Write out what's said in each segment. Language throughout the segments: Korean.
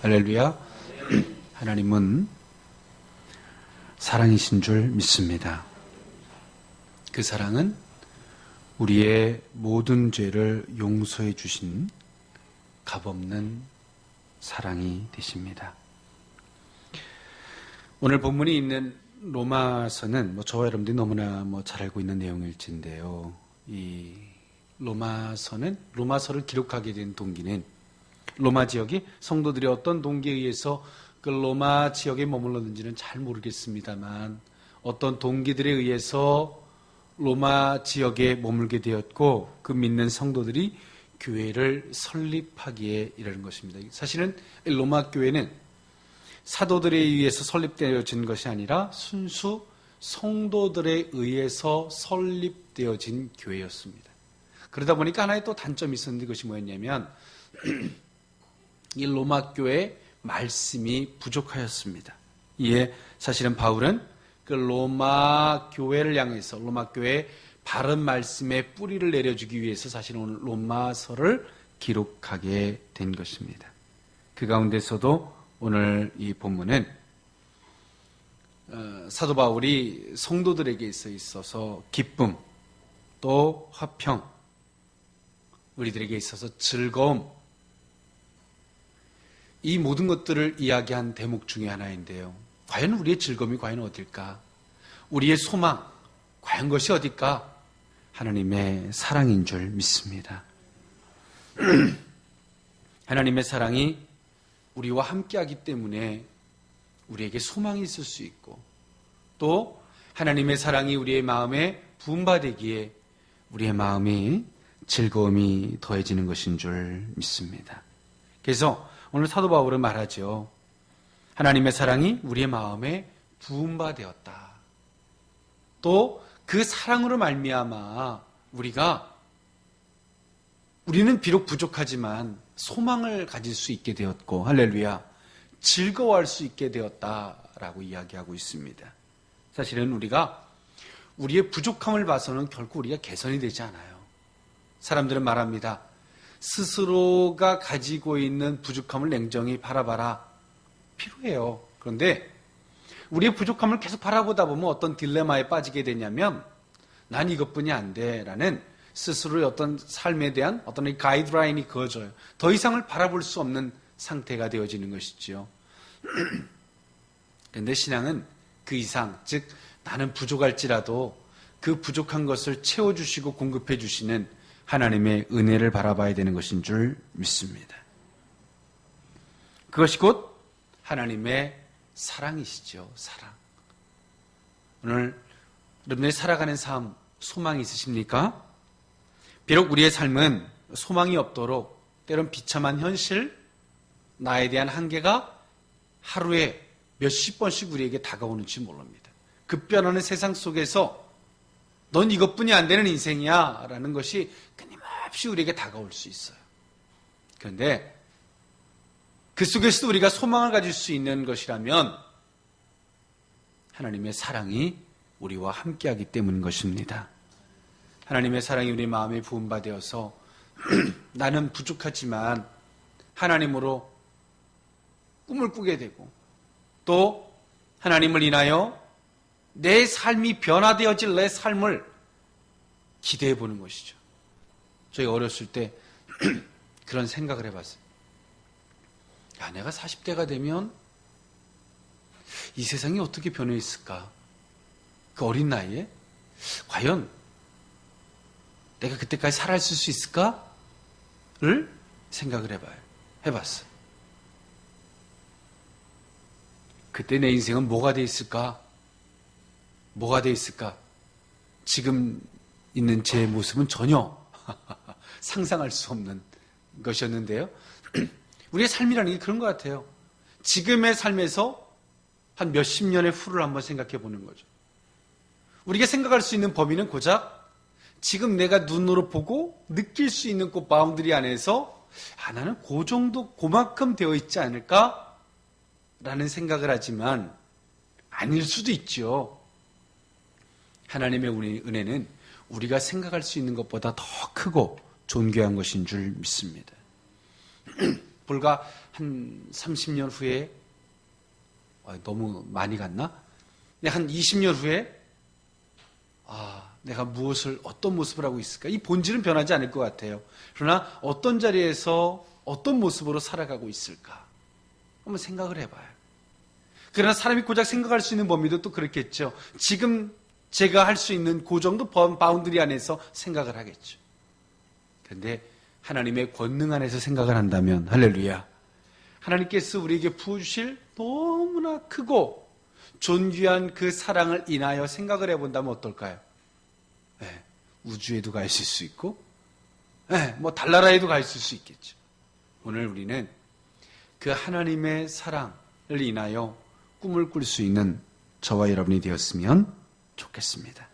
할렐루야. 하나님은 사랑이신 줄 믿습니다. 그 사랑은 우리의 모든 죄를 용서해 주신 값없는 사랑이 되십니다. 오늘 본문이 있는 로마서는 저와 여러분들이 너무나 잘 알고 있는 내용일진데요. 이 로마서를 기록하게 된 동기는 로마 지역이 성도들이 어떤 동기에 의해서 그 로마 지역에 머물렀는지는 잘 모르겠습니다만 어떤 동기들에 의해서 로마 지역에 머물게 되었고 그 믿는 성도들이 교회를 설립하기에 이르는 것입니다. 사실은 로마 교회는 사도들에 의해서 설립되어진 것이 아니라 순수 성도들에 의해서 설립되어진 교회였습니다. 그러다 보니까 하나의 또 단점이 있었는데 그것이 뭐였냐면 이 로마 교회의 말씀이 부족하였습니다. 이에 사실은 바울은 그 로마 교회를 향해서 로마 교회의 바른 말씀의 뿌리를 내려주기 위해서 사실은 오늘 로마서를 기록하게 된 것입니다. 그 가운데서도 오늘 이 본문은 사도 바울이 성도들에게 있어서 기쁨, 또 화평, 우리들에게 있어서 즐거움, 이 모든 것들을 이야기한 대목 중에 하나인데요. 과연 우리의 즐거움이 과연 어딜까? 우리의 소망, 과연 것이 어딜까? 하나님의 사랑인 줄 믿습니다. 하나님의 사랑이 우리와 함께하기 때문에 우리에게 소망이 있을 수 있고 또 하나님의 사랑이 우리의 마음에 부음받기에 우리의 마음이 즐거움이 더해지는 것인 줄 믿습니다. 그래서 오늘 사도 바울은 말하죠. 하나님의 사랑이 우리의 마음에 부음받았다. 또 그 사랑으로 말미암아 우리는 비록 부족하지만 소망을 가질 수 있게 되었고 할렐루야 즐거워할 수 있게 되었다라고 이야기하고 있습니다. 사실은 우리가 우리의 부족함을 봐서는 결코 우리가 개선이 되지 않아요. 사람들은 말합니다. 스스로가 가지고 있는 부족함을 냉정히 바라봐라. 필요해요. 그런데 우리의 부족함을 계속 바라보다 보면 어떤 딜레마에 빠지게 되냐면 난 이것뿐이 안 돼 라는 스스로의 어떤 삶에 대한 어떤 가이드라인이 그어져요. 더 이상을 바라볼 수 없는 상태가 되어지는 것이지요. 그런데 신앙은 그 이상, 즉 나는 부족할지라도 그 부족한 것을 채워주시고 공급해 주시는 하나님의 은혜를 바라봐야 되는 것인 줄 믿습니다. 그것이 곧 하나님의 사랑이시죠. 사랑. 오늘 여러분들이 살아가는 삶 소망이 있으십니까? 비록 우리의 삶은 소망이 없도록 때론 비참한 현실, 나에 대한 한계가 하루에 몇십 번씩 우리에게 다가오는지 모릅니다. 급변하는 세상 속에서 넌 이것뿐이 안 되는 인생이야 라는 것이 끊임없이 우리에게 다가올 수 있어요. 그런데 그 속에서도 우리가 소망을 가질 수 있는 것이라면 하나님의 사랑이 우리와 함께하기 때문인 것입니다. 하나님의 사랑이 우리 마음에 부음받아서 나는 부족하지만 하나님으로 꿈을 꾸게 되고 또 하나님을 인하여 내 삶이 변화되어질 내 삶을 기대해 보는 것이죠. 저희 어렸을 때 그런 생각을 해봤어요. 야, 내가 40대가 되면 이 세상이 어떻게 변해 있을까? 그 어린 나이에 과연 내가 그때까지 살아있을 수 있을까?를 생각을 해봤어요. 그때 내 인생은 뭐가 돼 있을까? 뭐가 돼 있을까? 지금 있는 제 모습은 전혀 상상할 수 없는 것이었는데요. 우리의 삶이라는 게 그런 것 같아요. 지금의 삶에서 한 몇십 년의 후를 한번 생각해 보는 거죠. 우리가 생각할 수 있는 범위는 고작 지금 내가 눈으로 보고 느낄 수 있는 그 바운드리 안에서 나는 그 정도, 그만큼 되어 있지 않을까? 라는 생각을 하지만 아닐 수도 있죠. 하나님의 은혜는 우리가 생각할 수 있는 것보다 더 크고 존귀한 것인 줄 믿습니다. 불과 한 30년 후에, 너무 많이 갔나? 한 20년 후에 내가 어떤 모습을 하고 있을까? 이 본질은 변하지 않을 것 같아요. 그러나 어떤 자리에서 어떤 모습으로 살아가고 있을까? 한번 생각을 해봐요. 그러나 사람이 고작 생각할 수 있는 범위도 또 그렇겠죠. 지금 제가 할 수 있는 그 정도 바운드리 안에서 생각을 하겠죠. 그런데 하나님의 권능 안에서 생각을 한다면, 할렐루야, 하나님께서 우리에게 부어주실 너무나 크고 존귀한 그 사랑을 인하여 생각을 해본다면 어떨까요? 우주에도 가 있을 수 있고, 달나라에도 가 있을 수 있겠죠. 오늘 우리는 그 하나님의 사랑을 인하여 꿈을 꿀 수 있는 저와 여러분이 되었으면 좋겠습니다.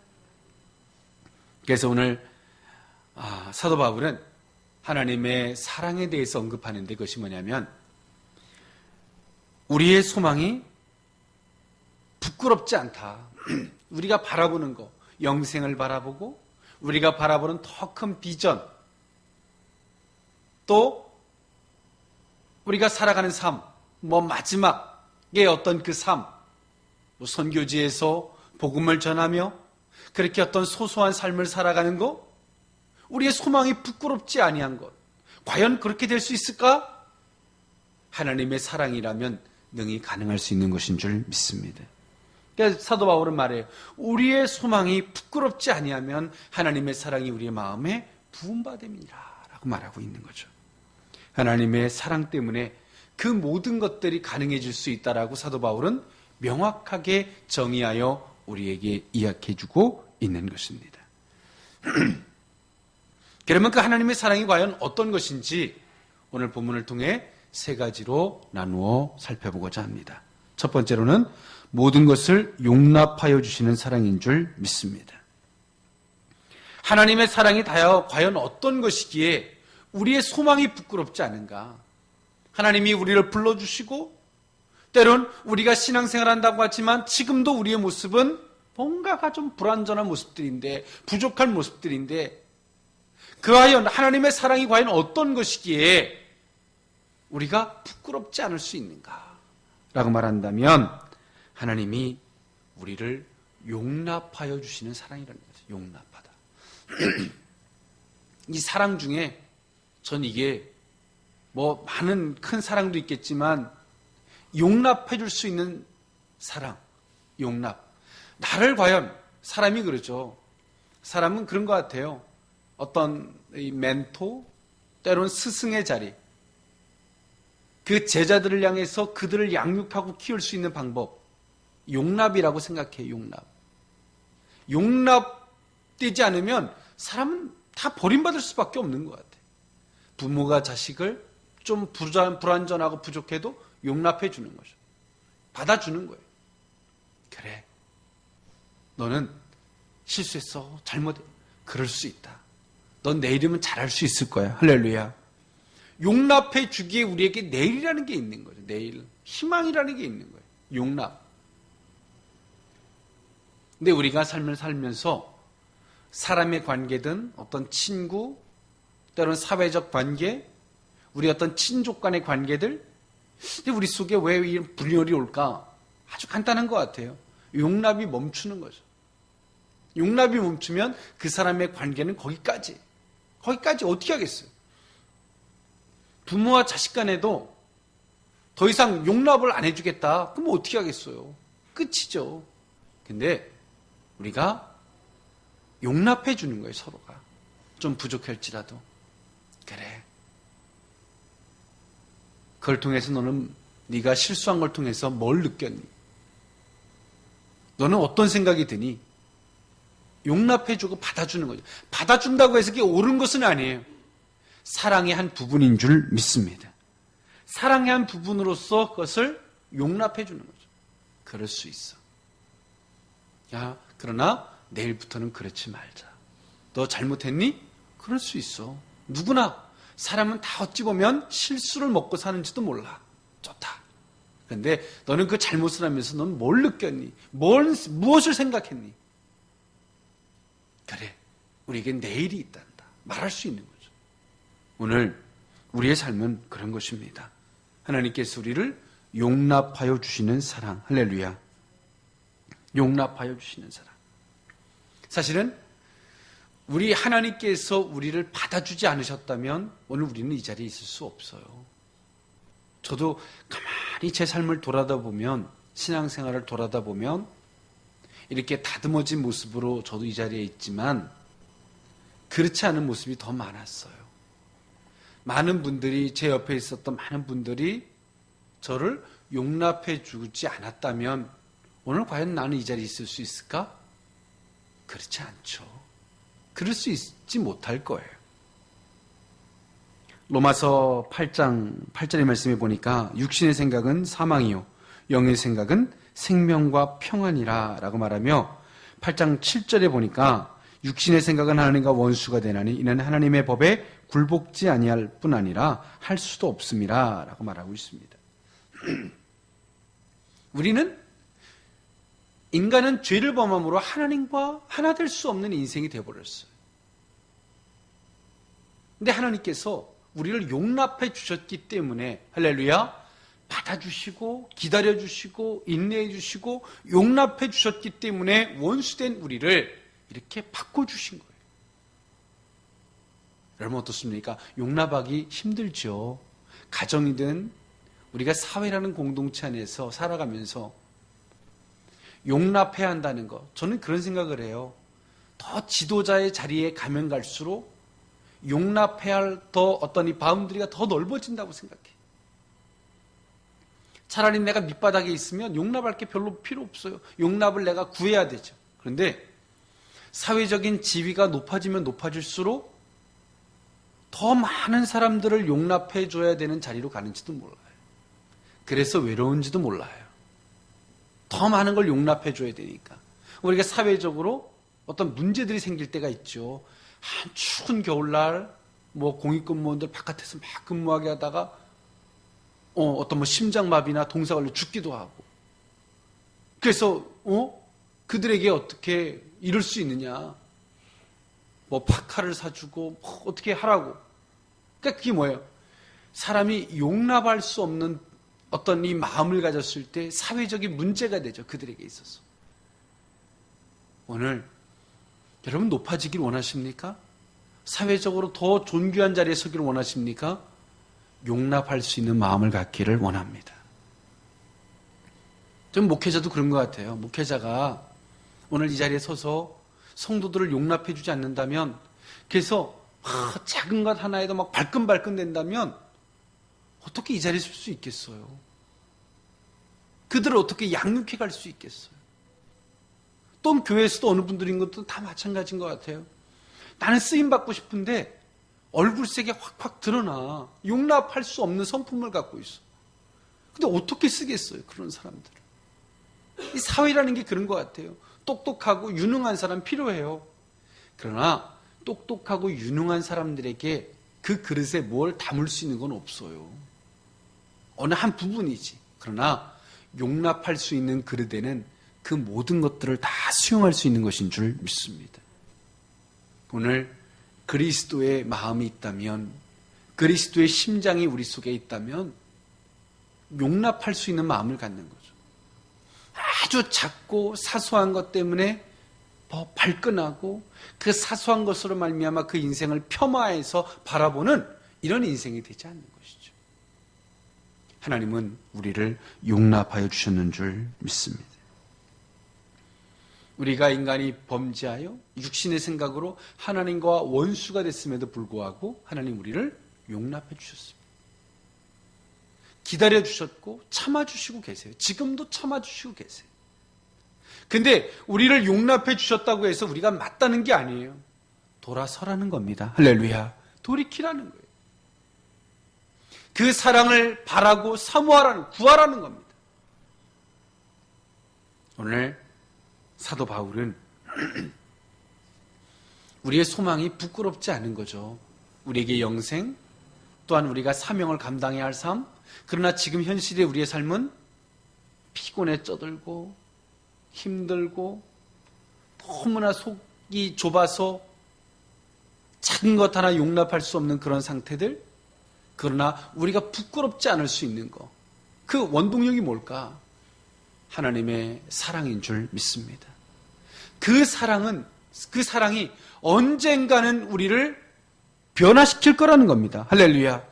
그래서 오늘 사도 바울은 하나님의 사랑에 대해서 언급하는데, 그것이 뭐냐면 우리의 소망이 부끄럽지 않다. 우리가 바라보는 거, 영생을 바라보고 우리가 바라보는 더 큰 비전, 또 우리가 살아가는 삶, 마지막의 어떤 그 삶, 선교지에서 복음을 전하며 그렇게 어떤 소소한 삶을 살아가는 것, 우리의 소망이 부끄럽지 아니한 것, 과연 그렇게 될 수 있을까? 하나님의 사랑이라면 능히 가능할 수 있는 것인 줄 믿습니다. 그러니까 사도 바울은 말해요. 우리의 소망이 부끄럽지 아니하면 하나님의 사랑이 우리의 마음에 부음받음이라 라고 말하고 있는 거죠. 하나님의 사랑 때문에 그 모든 것들이 가능해질 수 있다라고 사도 바울은 명확하게 정의하여 우리에게 이야기해주고 있는 것입니다. 그러면 그 하나님의 사랑이 과연 어떤 것인지 오늘 본문을 통해 세 가지로 나누어 살펴보고자 합니다. 첫 번째로는 모든 것을 용납하여 주시는 사랑인 줄 믿습니다. 하나님의 사랑이 과연 어떤 것이기에 우리의 소망이 부끄럽지 않은가? 하나님이 우리를 불러주시고 때론 우리가 신앙생활 한다고 하지만 지금도 우리의 모습은 뭔가가 좀 불완전한 모습들인데, 부족한 모습들인데, 그하여 하나님의 사랑이 과연 어떤 것이기에 우리가 부끄럽지 않을 수 있는가? 라고 말한다면 하나님이 우리를 용납하여 주시는 사랑이라는 거죠. 용납하다. 이 사랑 중에 전 이게 많은 큰 사랑도 있겠지만 용납해 줄 수 있는 사랑, 용납. 나를 과연, 사람이 그러죠. 사람은 그런 것 같아요. 어떤 이 멘토, 때로는 스승의 자리, 그 제자들을 향해서 그들을 양육하고 키울 수 있는 방법, 용납이라고 생각해요. 용납되지 않으면 사람은 다 버림받을 수밖에 없는 것 같아요. 부모가 자식을 좀 불완전하고 부족해도 용납해 주는 거죠. 받아주는 거예요. 그래, 너는 실수했어, 잘못해, 그럴 수 있다. 넌 내일이면 잘할 수 있을 거야. 할렐루야. 용납해 주기에 우리에게 내일이라는 게 있는 거죠. 내일, 희망이라는 게 있는 거예요. 용납. 근데 우리가 삶을 살면서 사람의 관계든 어떤 친구, 때로는 사회적 관계, 우리 어떤 친족 간의 관계들, 근데 우리 속에 왜 이런 분열이 올까? 아주 간단한 것 같아요. 용납이 멈추는 거죠. 용납이 멈추면 그 사람의 관계는 거기까지 어떻게 하겠어요? 부모와 자식 간에도 더 이상 용납을 안 해주겠다. 그럼 어떻게 하겠어요? 끝이죠. 근데 우리가 용납해 주는 거예요. 서로가 좀 부족할지라도. 그래, 그걸 통해서 너는 네가 실수한 걸 통해서 뭘 느꼈니? 너는 어떤 생각이 드니? 용납해주고 받아주는 거죠. 받아준다고 해서 그게 옳은 것은 아니에요. 사랑의 한 부분인 줄 믿습니다. 사랑의 한 부분으로서 그것을 용납해주는 거죠. 그럴 수 있어. 야, 그러나 내일부터는 그렇지 말자. 너 잘못했니? 그럴 수 있어. 누구나, 사람은 다 어찌 보면 실수를 먹고 사는지도 몰라. 좋다. 그런데 너는 그 잘못을 하면서 넌 뭘 느꼈니? 무엇을 생각했니? 그래, 우리에게 내일이 있단다. 말할 수 있는 거죠. 오늘 우리의 삶은 그런 것입니다. 하나님께서 우리를 용납하여 주시는 사랑. 할렐루야. 용납하여 주시는 사랑. 사실은 우리 하나님께서 우리를 받아주지 않으셨다면 오늘 우리는 이 자리에 있을 수 없어요. 저도 가만히 제 삶을 돌아다 보면, 신앙생활을 돌아다 보면 이렇게 다듬어진 모습으로 저도 이 자리에 있지만 그렇지 않은 모습이 더 많았어요. 많은 분들이, 제 옆에 있었던 많은 분들이 저를 용납해 주지 않았다면 오늘 과연 나는 이 자리에 있을 수 있을까? 그렇지 않죠. 그럴 수 있지 못할 거예요. 로마서 8장 8절의 말씀에 보니까 육신의 생각은 사망이요 영의 생각은 생명과 평안이라 라고 말하며 8장 7절에 보니까 육신의 생각은 하나님과 원수가 되나니 이는 하나님의 법에 굴복지 아니할 뿐 아니라 할 수도 없음이라 라고 말하고 있습니다. 인간은 죄를 범함으로 하나님과 하나 될 수 없는 인생이 되어버렸어요. 근데 하나님께서 우리를 용납해 주셨기 때문에, 할렐루야, 받아주시고 기다려주시고 인내해주시고 용납해 주셨기 때문에 원수된 우리를 이렇게 바꿔주신 거예요. 여러분 어떻습니까? 용납하기 힘들죠. 가정이든 우리가 사회라는 공동체 안에서 살아가면서 용납해야 한다는 것, 저는 그런 생각을 해요. 더 지도자의 자리에 가면 갈수록 용납해야 할 더 어떤 이 바운드리가 더 넓어진다고 생각해. 차라리 내가 밑바닥에 있으면 용납할 게 별로 필요 없어요. 용납을 내가 구해야 되죠. 그런데 사회적인 지위가 높아지면 높아질수록 더 많은 사람들을 용납해 줘야 되는 자리로 가는지도 몰라요. 그래서 외로운지도 몰라요. 더 많은 걸 용납해 줘야 되니까. 우리가 사회적으로 어떤 문제들이 생길 때가 있죠. 한 추운 겨울날 공익근무원들 바깥에서 막 근무하게 하다가 어떤 심장마비나 동사걸려 죽기도 하고. 그래서 그들에게 어떻게 이럴 수 있느냐. 파카를 사주고 어떻게 하라고. 그러니까 그게 뭐예요? 사람이 용납할 수 없는 어떤 이 마음을 가졌을 때 사회적인 문제가 되죠. 그들에게 있어서. 오늘 여러분 높아지길 원하십니까? 사회적으로 더 존귀한 자리에 서기를 원하십니까? 용납할 수 있는 마음을 갖기를 원합니다. 좀 목회자도 그런 것 같아요. 목회자가 오늘 이 자리에 서서 성도들을 용납해 주지 않는다면, 그래서 작은 것 하나에도 막 발끈발끈 된다면 어떻게 이 자리에 설 수 있겠어요? 그들을 어떻게 양육해 갈 수 있겠어요? 또 교회에서도 어느 분들인 것도 다 마찬가지인 것 같아요. 나는 쓰임받고 싶은데 얼굴색이 확확 드러나. 용납할 수 없는 성품을 갖고 있어. 근데 어떻게 쓰겠어요, 그런 사람들을? 이 사회라는 게 그런 것 같아요. 똑똑하고 유능한 사람 필요해요. 그러나 똑똑하고 유능한 사람들에게 그 그릇에 뭘 담을 수 있는 건 없어요. 어느 한 부분이지. 그러나 용납할 수 있는 그릇에는 그 모든 것들을 다 수용할 수 있는 것인 줄 믿습니다. 오늘 그리스도의 마음이 있다면, 그리스도의 심장이 우리 속에 있다면 용납할 수 있는 마음을 갖는 거죠. 아주 작고 사소한 것 때문에 발끈하고 그 사소한 것으로 말미암아 그 인생을 폄하해서 바라보는 이런 인생이 되지 않는 것이죠. 하나님은 우리를 용납하여 주셨는 줄 믿습니다. 우리가 인간이 범죄하여 육신의 생각으로 하나님과 원수가 됐음에도 불구하고 하나님 우리를 용납해 주셨습니다. 기다려 주셨고 참아주시고 계세요. 지금도 참아주시고 계세요. 근데 우리를 용납해 주셨다고 해서 우리가 맞다는 게 아니에요. 돌아서라는 겁니다. 할렐루야. 돌이키라는 거예요. 그 사랑을 바라고 사모하라는, 구하라는 겁니다. 오늘 사도 바울은 우리의 소망이 부끄럽지 않은 거죠. 우리에게 영생, 또한 우리가 사명을 감당해야 할 삶. 그러나 지금 현실의 우리의 삶은 피곤에 쩌들고 힘들고 너무나 속이 좁아서 작은 것 하나 용납할 수 없는 그런 상태들. 그러나 우리가 부끄럽지 않을 수 있는 것, 그 원동력이 뭘까? 하나님의 사랑인 줄 믿습니다. 그 사랑이 언젠가는 우리를 변화시킬 거라는 겁니다. 할렐루야.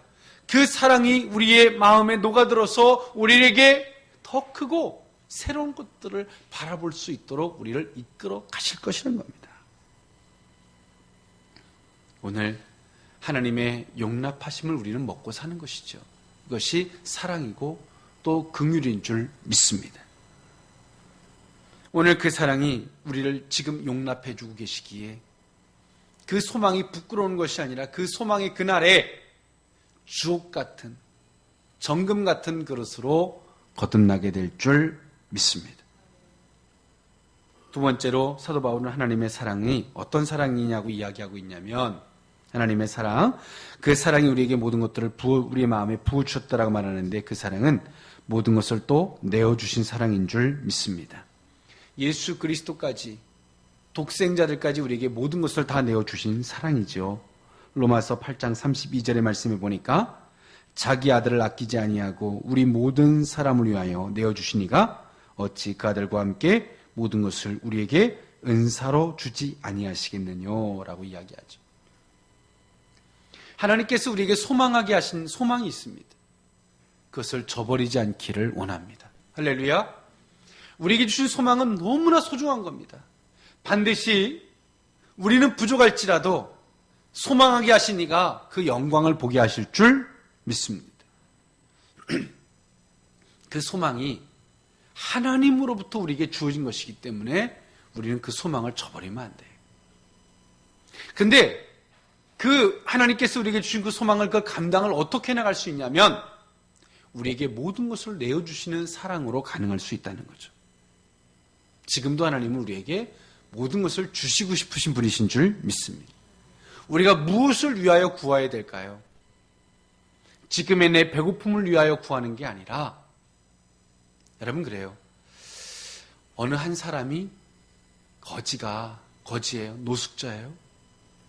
그 사랑이 우리의 마음에 녹아들어서 우리에게 더 크고 새로운 것들을 바라볼 수 있도록 우리를 이끌어 가실 것이라는 겁니다. 오늘 하나님의 용납하심을 우리는 먹고 사는 것이죠. 이것이 사랑이고 또 긍휼인 줄 믿습니다. 오늘 그 사랑이 우리를 지금 용납해 주고 계시기에 그 소망이 부끄러운 것이 아니라 그 소망이 그날에 주옥 같은 정금 같은 그릇으로 거듭나게 될 줄 믿습니다. 두 번째로 사도 바울은 하나님의 사랑이 어떤 사랑이냐고 이야기하고 있냐면 하나님의 사랑, 그 사랑이 우리에게 모든 것들을 우리의 마음에 부어주셨다라고 말하는데 그 사랑은 모든 것을 또 내어주신 사랑인 줄 믿습니다. 예수 그리스도까지 독생자들까지 우리에게 모든 것을 다 내어주신 사랑이죠. 로마서 8장 32절의 말씀에 보니까 자기 아들을 아끼지 아니하고 우리 모든 사람을 위하여 내어주시니가 어찌 그 아들과 함께 모든 것을 우리에게 은사로 주지 아니하시겠느냐 라고 이야기하죠. 하나님께서 우리에게 소망하게 하신 소망이 있습니다. 그것을 저버리지 않기를 원합니다. 할렐루야. 우리에게 주신 소망은 너무나 소중한 겁니다. 반드시 우리는 부족할지라도 소망하게 하신 이가 그 영광을 보게 하실 줄 믿습니다. 그 소망이 하나님으로부터 우리에게 주어진 것이기 때문에 우리는 그 소망을 저버리면 안 돼요. 근데 그 하나님께서 우리에게 주신 그 소망을, 그 감당을 어떻게 나갈 수 있냐면 우리에게 모든 것을 내어주시는 사랑으로 가능할 수 있다는 거죠. 지금도 하나님은 우리에게 모든 것을 주시고 싶으신 분이신 줄 믿습니다. 우리가 무엇을 위하여 구해야 될까요? 지금의 내 배고픔을 위하여 구하는 게 아니라, 여러분 그래요. 어느 한 사람이 거지예요. 노숙자예요.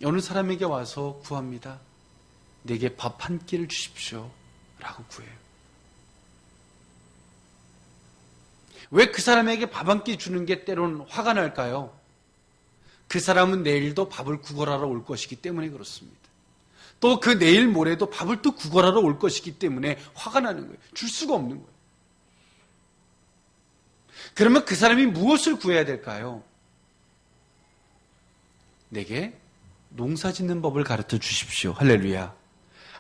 어느 사람에게 와서 구합니다. 내게 밥 한 끼를 주십시오. 라고 구해요. 왜 그 사람에게 밥 한 끼 주는 게 때로는 화가 날까요? 그 사람은 내일도 밥을 구걸하러 올 것이기 때문에 그렇습니다. 또 그 내일 모레도 밥을 또 구걸하러 올 것이기 때문에 화가 나는 거예요. 줄 수가 없는 거예요. 그러면 그 사람이 무엇을 구해야 될까요? 내게 농사 짓는 법을 가르쳐 주십시오. 할렐루야.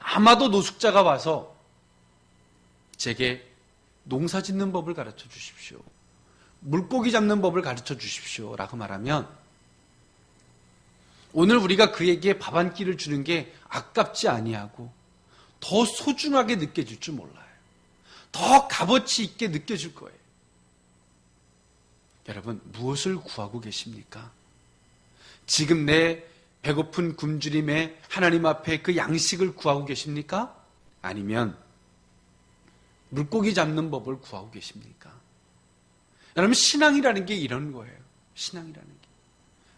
아마도 노숙자가 와서 제게 농사 짓는 법을 가르쳐 주십시오. 물고기 잡는 법을 가르쳐 주십시오. 라고 말하면 오늘 우리가 그에게 밥 한 끼를 주는 게 아깝지 아니하고 더 소중하게 느껴질 줄 몰라요. 더 값어치 있게 느껴질 거예요. 여러분, 무엇을 구하고 계십니까? 지금 내 배고픈 굶주림에 하나님 앞에 그 양식을 구하고 계십니까? 아니면 물고기 잡는 법을 구하고 계십니까? 여러분, 신앙이라는 게 이런 거예요. 신앙이라는 게.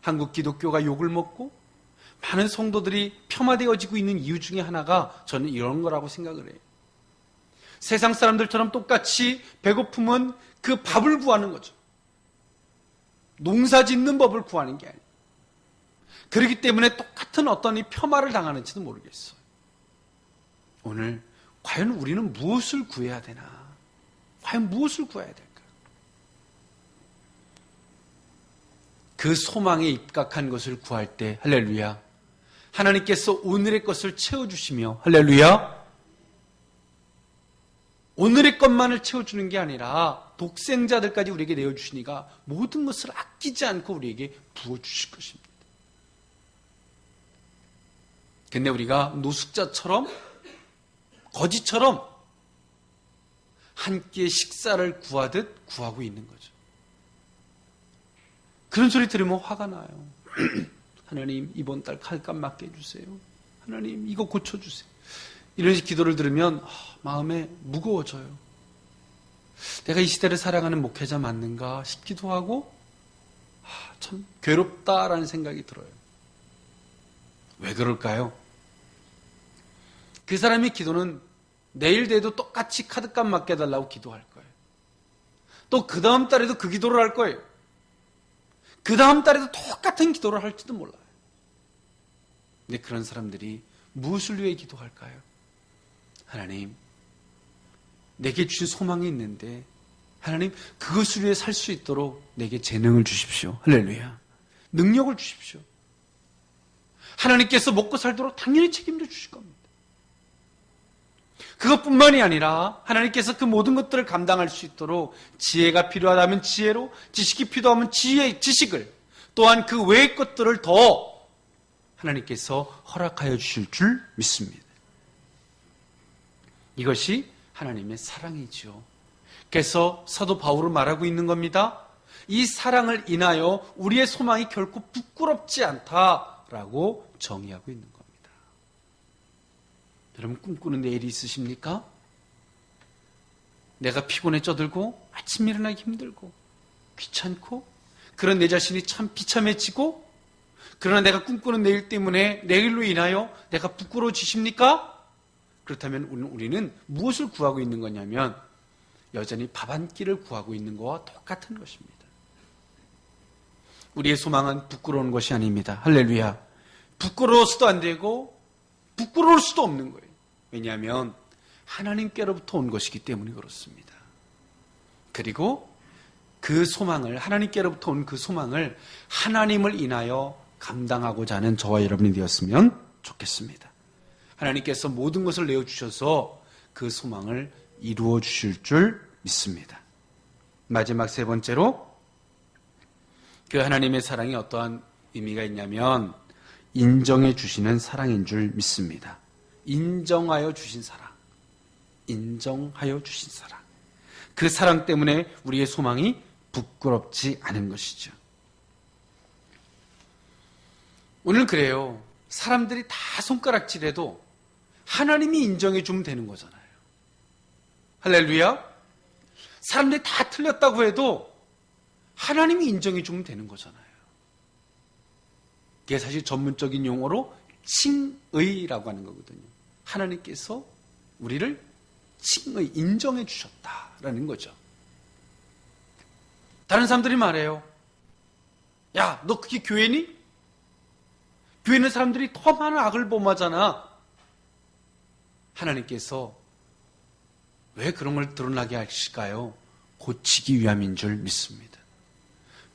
한국 기독교가 욕을 먹고 많은 성도들이 폄하되어지고 있는 이유 중에 하나가 저는 이런 거라고 생각을 해요. 세상 사람들처럼 똑같이 배고픔은 그 밥을 구하는 거죠. 농사 짓는 법을 구하는 게 아니에요. 그렇기 때문에 똑같은 어떤 이 폄하를 당하는지도 모르겠어요. 오늘 과연 우리는 무엇을 구해야 되나? 과연 무엇을 구해야 될까? 그 소망에 입각한 것을 구할 때 할렐루야, 하나님께서 오늘의 것을 채워주시며 할렐루야, 오늘의 것만을 채워주는 게 아니라 독생자들까지 우리에게 내어주시니까 모든 것을 아끼지 않고 우리에게 부어주실 것입니다. 근데 우리가 노숙자처럼 거지처럼 한 끼의 식사를 구하듯 구하고 있는 거죠. 그런 소리 들으면 화가 나요. 하나님, 이번 달 칼값 맞게 해주세요. 하나님, 이거 고쳐주세요. 이런 기도를 들으면 마음에 무거워져요. 내가 이 시대를 살아가는 목회자 맞는가 싶기도 하고 참 괴롭다라는 생각이 들어요. 왜 그럴까요? 그 사람의 기도는 내일 돼도 똑같이 카드값 맡겨달라고 기도할 거예요. 또 그 다음 달에도 그 기도를 할 거예요. 그 다음 달에도 똑같은 기도를 할지도 몰라요. 근데 그런 사람들이 무엇을 위해 기도할까요? 하나님, 내게 주신 소망이 있는데 하나님, 그것을 위해 살 수 있도록 내게 재능을 주십시오. 할렐루야. 능력을 주십시오. 하나님께서 먹고 살도록 당연히 책임져 주실 겁니다. 그것뿐만이 아니라 하나님께서 그 모든 것들을 감당할 수 있도록 지혜가 필요하다면 지혜로, 지식이 필요하면 지식을, 또한 그 외의 것들을 더 하나님께서 허락하여 주실 줄 믿습니다. 이것이 하나님의 사랑이죠. 그래서 사도 바울은 말하고 있는 겁니다. 이 사랑을 인하여 우리의 소망이 결코 부끄럽지 않다라고 정의하고 있는 겁니다. 여러분, 꿈꾸는 내일이 있으십니까? 내가 피곤해 쪄들고 아침 일어나기 힘들고 귀찮고 그런 내 자신이 참 비참해지고, 그러나 내가 꿈꾸는 내일 때문에 내일로 인하여 내가 부끄러워지십니까? 그렇다면 우리는 무엇을 구하고 있는 거냐면 여전히 밥 한 끼를 구하고 있는 것과 똑같은 것입니다. 우리의 소망은 부끄러운 것이 아닙니다. 할렐루야. 부끄러워서도 안 되고 부끄러울 수도 없는 거예요. 왜냐하면 하나님께로부터 온 것이기 때문에 그렇습니다. 그리고 그 소망을, 하나님께로부터 온 그 소망을 하나님을 인하여 감당하고자 하는 저와 여러분이 되었으면 좋겠습니다. 하나님께서 모든 것을 내어주셔서 그 소망을 이루어 주실 줄 믿습니다. 마지막 세 번째로, 그 하나님의 사랑이 어떠한 의미가 있냐면 인정해 주시는 사랑인 줄 믿습니다. 인정하여 주신 사랑. 인정하여 주신 사랑. 그 사랑 때문에 우리의 소망이 부끄럽지 않은 것이죠. 오늘 그래요. 사람들이 다 손가락질해도 하나님이 인정해 주면 되는 거잖아요. 할렐루야. 사람들이 다 틀렸다고 해도 하나님이 인정해 주면 되는 거잖아요. 이게 사실 전문적인 용어로 칭의라고 하는 거거든요. 하나님께서 우리를 칭의, 인정해 주셨다라는 거죠. 다른 사람들이 말해요. 야, 너 그게 교회니? 교회는 사람들이 더 많은 악을 범하잖아. 하나님께서 왜 그런 걸 드러나게 하실까요? 고치기 위함인 줄 믿습니다.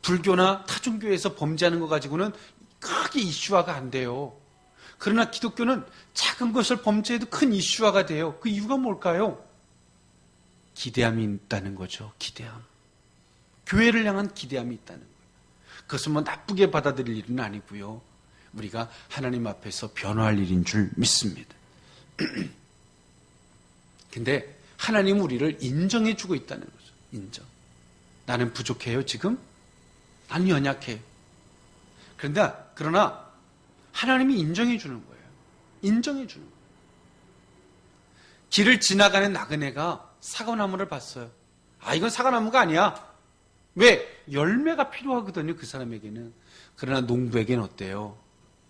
불교나 타종교에서 범죄하는 것 가지고는 크게 이슈화가 안 돼요. 그러나 기독교는 작은 것을 범죄해도 큰 이슈화가 돼요. 그 이유가 뭘까요? 기대함이 있다는 거죠. 기대함. 교회를 향한 기대함이 있다는 거예요. 그것은 뭐 나쁘게 받아들일 일은 아니고요. 우리가 하나님 앞에서 변화할 일인 줄 믿습니다. 근데 하나님은 우리를 인정해 주고 있다는 거죠. 인정. 나는 부족해요, 지금? 난 연약해요. 그러나 하나님이 인정해 주는 거예요. 인정해 주는 거예요. 길을 지나가는 나그네가 사과나무를 봤어요. 아, 이건 사과나무가 아니야. 왜? 열매가 필요하거든요, 그 사람에게는. 그러나 농부에게는 어때요?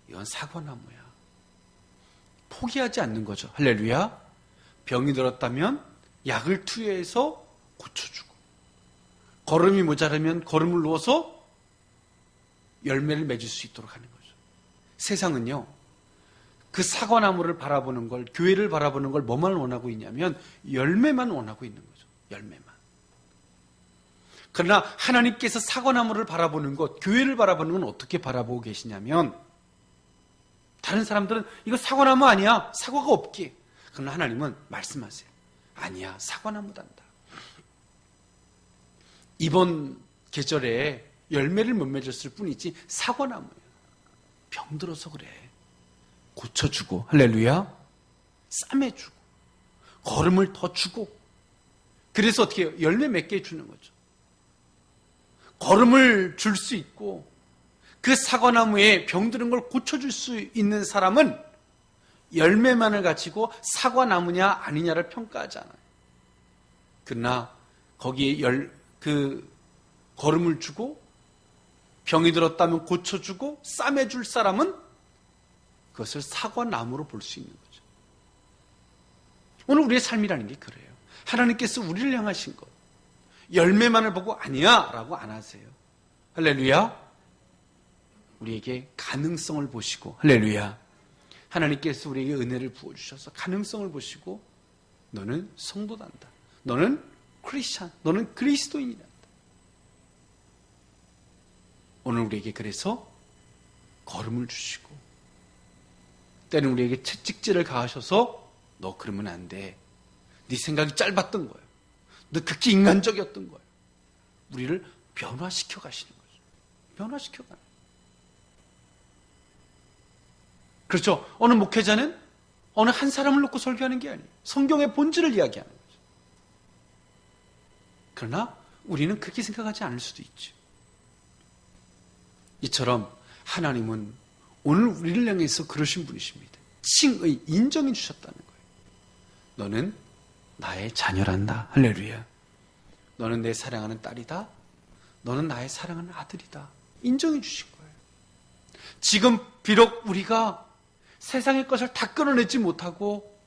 이건 사과나무야. 포기하지 않는 거죠. 할렐루야. 병이 들었다면 약을 투여해서 고쳐주고, 걸음이 모자라면 걸음을 놓아서 열매를 맺을 수 있도록 하는 거죠. 세상은요, 그 사과나무를 바라보는 걸, 교회를 바라보는 걸 뭐만 원하고 있냐면 열매만 원하고 있는 거죠. 열매만. 그러나 하나님께서 사과나무를 바라보는 것, 교회를 바라보는 건 어떻게 바라보고 계시냐면, 다른 사람들은 이거 사과나무 아니야, 사과가 없기에. 그러나 하나님은 말씀하세요. 아니야, 사과나무단다. 이번 계절에 열매를 못 맺었을 뿐이지 사과나무예요. 병들어서 그래. 고쳐주고, 할렐루야. 싸매주고, 걸음을 더 주고. 그래서 어떻게 해요? 열매 맺게 해주는 거죠. 걸음을 줄 수 있고, 그 사과나무에 병드는 걸 고쳐줄 수 있는 사람은 열매만을 가지고 사과나무냐 아니냐를 평가하지 않아요. 그러나 거기에 걸음을 주고 병이 들었다면 고쳐주고 싸매줄 사람은 그것을 사과나무로 볼 수 있는 거죠. 오늘 우리의 삶이라는 게 그래요. 하나님께서 우리를 향하신 것, 열매만을 보고 아니야 라고 안 하세요. 할렐루야. 우리에게 가능성을 보시고, 할렐루야, 하나님께서 우리에게 은혜를 부어주셔서 가능성을 보시고 너는 성도단다, 너는 크리스찬, 너는 그리스도인이란다. 오늘 우리에게 그래서 걸음을 주시고, 때는 우리에게 채찍질을 가하셔서 너 그러면 안 돼, 네 생각이 짧았던 거예요, 너 극히 인간적이었던 거예요. 우리를 변화시켜 가시는 거죠. 변화시켜 가는. 그렇죠. 어느 목회자는 어느 한 사람을 놓고 설교하는 게 아니에요. 성경의 본질을 이야기하는 거죠. 그러나 우리는 그렇게 생각하지 않을 수도 있죠. 이처럼 하나님은 오늘 우리를 향해서 그러신 분이십니다. 칭의, 인정해 주셨다는 거예요. 너는 나의 자녀란다. 할렐루야. 너는 내 사랑하는 딸이다. 너는 나의 사랑하는 아들이다. 인정해 주신 거예요. 지금 비록 우리가 세상의 것을 다 끊어내지 못하고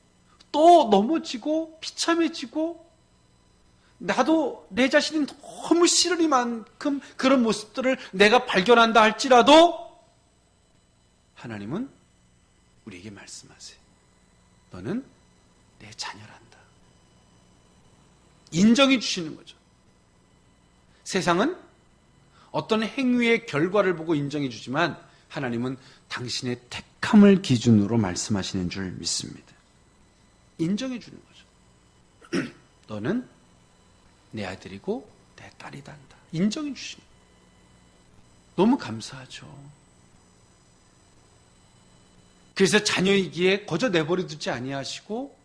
또 넘어지고 비참해지고 나도 내 자신이 너무 싫으리만큼 그런 모습들을 내가 발견한다 할지라도 하나님은 우리에게 말씀하세요. 너는 내 자녀란다. 인정해 주시는 거죠. 세상은 어떤 행위의 결과를 보고 인정해 주지만 하나님은 당신의 택함을 기준으로 말씀하시는 줄 믿습니다. 인정해 주는 거죠. 너는 내 아들이고 내 딸이다 한다. 인정해 주시는 거예요. 너무 감사하죠. 그래서 자녀이기에 거저 내버려 두지 아니하시고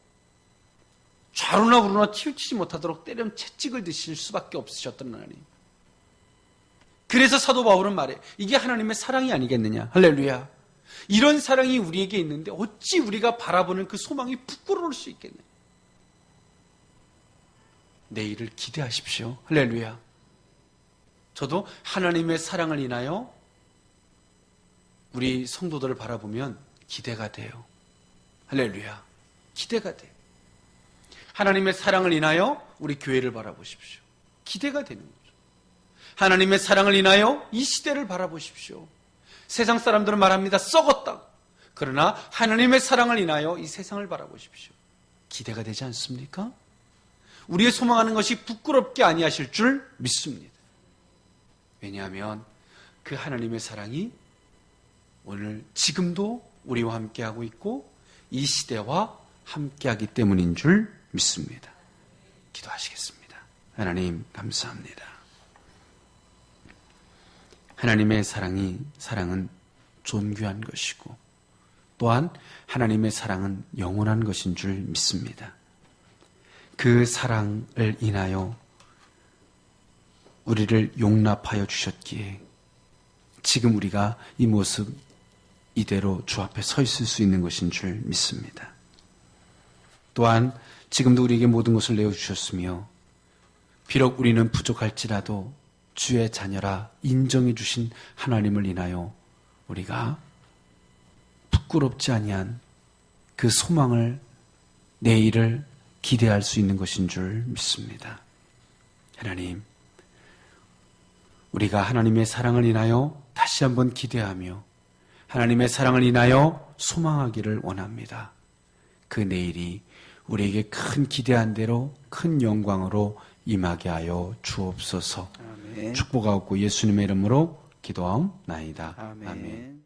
좌로나 우로나 치우치지 못하도록 때론 채찍을 드실 수밖에 없으셨던 하나님. 그래서 사도 바울은 말해, 이게 하나님의 사랑이 아니겠느냐. 할렐루야. 이런 사랑이 우리에게 있는데 어찌 우리가 바라보는 그 소망이 부끄러울 수 있겠느냐. 내일을 기대하십시오. 할렐루야. 저도 하나님의 사랑을 인하여 우리 성도들을 바라보면 기대가 돼요. 할렐루야. 기대가 돼요. 하나님의 사랑을 인하여 우리 교회를 바라보십시오. 기대가 되는 거죠. 하나님의 사랑을 인하여 이 시대를 바라보십시오. 세상 사람들은 말합니다. 썩었다. 그러나 하나님의 사랑을 인하여 이 세상을 바라보십시오. 기대가 되지 않습니까? 우리의 소망하는 것이 부끄럽게 아니하실 줄 믿습니다. 왜냐하면 그 하나님의 사랑이 오늘 지금도 우리와 함께하고 있고 이 시대와 함께하기 때문인 줄 믿습니다. 기도하시겠습니다. 하나님 감사합니다. 하나님의 사랑은 존귀한 것이고 또한 하나님의 사랑은 영원한 것인 줄 믿습니다. 그 사랑을 인하여 우리를 용납하여 주셨기에 지금 우리가 이 모습 이대로 주 앞에 서 있을 수 있는 것인 줄 믿습니다. 또한 지금도 우리에게 모든 것을 내어주셨으며 비록 우리는 부족할지라도 주의 자녀라 인정해 주신 하나님을 인하여 우리가 부끄럽지 아니한 그 소망을 내일을 기대할 수 있는 것인 줄 믿습니다. 하나님, 우리가 하나님의 사랑을 인하여 다시 한번 기대하며 하나님의 사랑을 인하여 소망하기를 원합니다. 그 내일이 우리에게 큰 기대한 대로 큰 영광으로 임하게 하여 주옵소서. 아멘. 축복하옵고 예수님의 이름으로 기도하옵나이다. 아멘. 아멘.